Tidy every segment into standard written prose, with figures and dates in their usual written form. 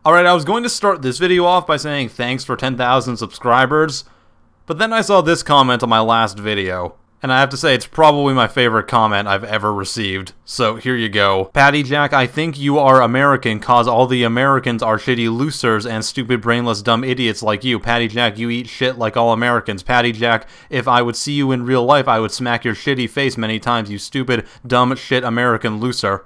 Alright, I was going to start this video off by saying thanks for 10,000 subscribers, but then I saw this comment on my last video, and I have to say it's probably my favorite comment I've ever received. So here you go. PattyJack, I think you are American cause all the Americans are shitty losers and stupid brainless dumb idiots like you. PattyJack, you eat shit like all Americans. PattyJack, if I would see you in real life, I would smack your shitty face many times, you stupid, dumb shit American loser.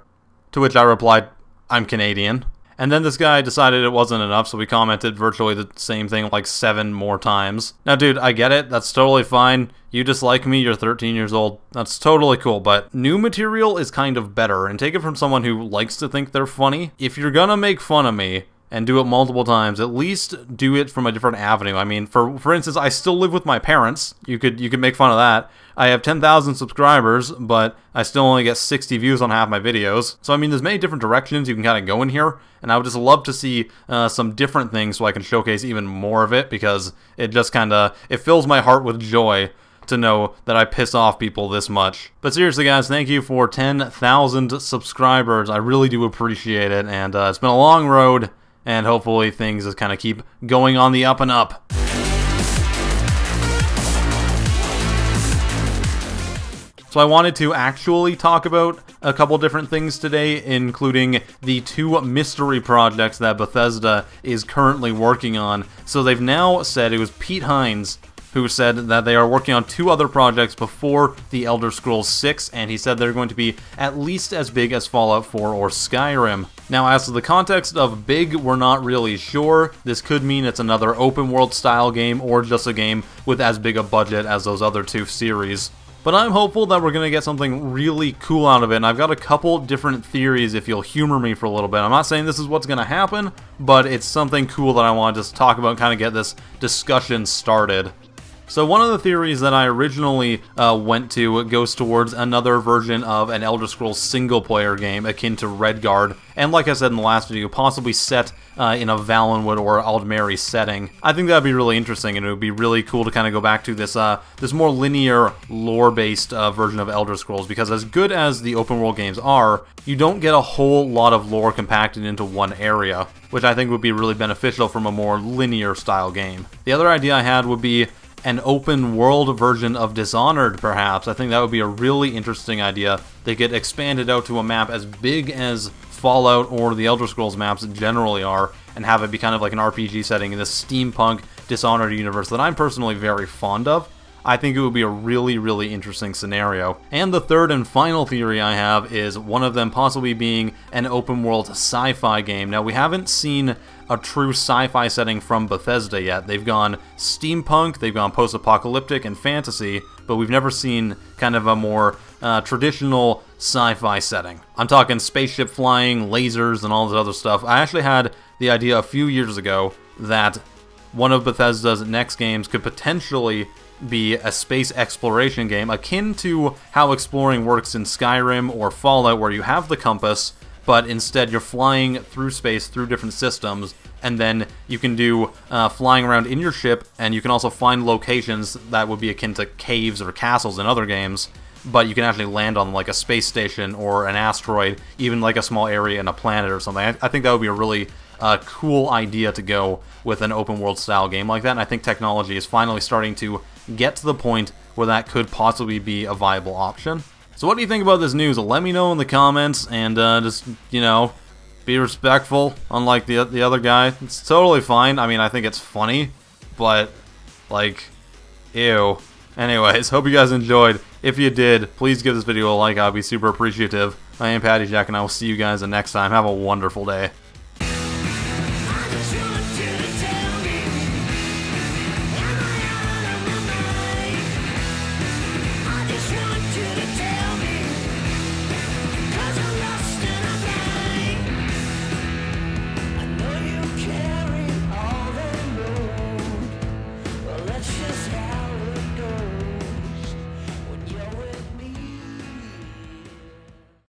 To which I replied, I'm Canadian. And then this guy decided it wasn't enough, so we commented virtually the same thing like 7 more times. Now, dude, I get it. That's totally fine. You dislike me, you're 13 years old. That's totally cool, but new material is kind of better, and take it from someone who likes to think they're funny. If you're gonna make fun of me, and do it multiple times, at least do it from a different avenue. I mean, for instance, I still live with my parents. You could make fun of that. I have 10,000 subscribers, but I still only get 60 views on half my videos. So I mean, there's many different directions you can kind of go in here, and I would just love to see some different things so I can showcase even more of it, because it just it fills my heart with joy to know that I piss off people this much. But seriously guys, thank you for 10,000 subscribers. I really do appreciate it, and it's been a long road, and hopefully things just kind of keep going on the up and up. So I wanted to actually talk about a couple different things today, including the 2 mystery projects that Bethesda is currently working on. So they've now said, it was Pete Hines who said that they are working on 2 other projects before The Elder Scrolls 6, and he said they're going to be at least as big as Fallout 4 or Skyrim. Now, as to the context of big, we're not really sure. This could mean it's another open world style game, or just a game with as big a budget as those other 2 series. But I'm hopeful that we're going to get something really cool out of it, and I've got a couple different theories if you'll humor me for a little bit. I'm not saying this is what's going to happen, but it's something cool that I want to just talk about and kind of get this discussion started. So one of the theories that I originally went to goes towards another version of an Elder Scrolls single-player game akin to Redguard, and like I said in the last video, possibly set in a Valenwood or Aldmeri setting. I think that would be really interesting, and it would be really cool to kind of go back to this this more linear, lore-based version of Elder Scrolls, because as good as the open-world games are, you don't get a whole lot of lore compacted into one area, which I think would be really beneficial from a more linear-style game. The other idea I had would be an open world version of Dishonored, perhaps. I think that would be a really interesting idea. They could expand it out to a map as big as Fallout or the Elder Scrolls maps generally are, and have it be kind of like an RPG setting in this steampunk Dishonored universe that I'm personally very fond of. I think it would be a really, really interesting scenario. And the third and final theory I have is one of them possibly being an open world sci-fi game. Now, we haven't seen a true sci-fi setting from Bethesda yet. They've gone steampunk, they've gone post-apocalyptic and fantasy, but we've never seen kind of a more traditional sci-fi setting. I'm talking spaceship flying, lasers, and all this other stuff. I actually had the idea a few years ago that one of Bethesda's next games could potentially be a space exploration game akin to how exploring works in Skyrim or Fallout, where you have the compass, but instead you're flying through space through different systems, and then you can do flying around in your ship, and you can also find locations that would be akin to caves or castles in other games, but you can actually land on like a space station or an asteroid, even like a small area in a planet or something. I think that would be a really cool idea to go with an open world style game like that, and I think technology is finally starting to get to the point where that could possibly be a viable option. So what do you think about this news? Let me know in the comments, and just, you know, be respectful, unlike the other guy. It's totally fine. I mean, I think it's funny, but, like, ew. Anyways, hope you guys enjoyed. If you did, please give this video a like. I'd be super appreciative. I am PattyJack, and I will see you guys the next time. Have a wonderful day.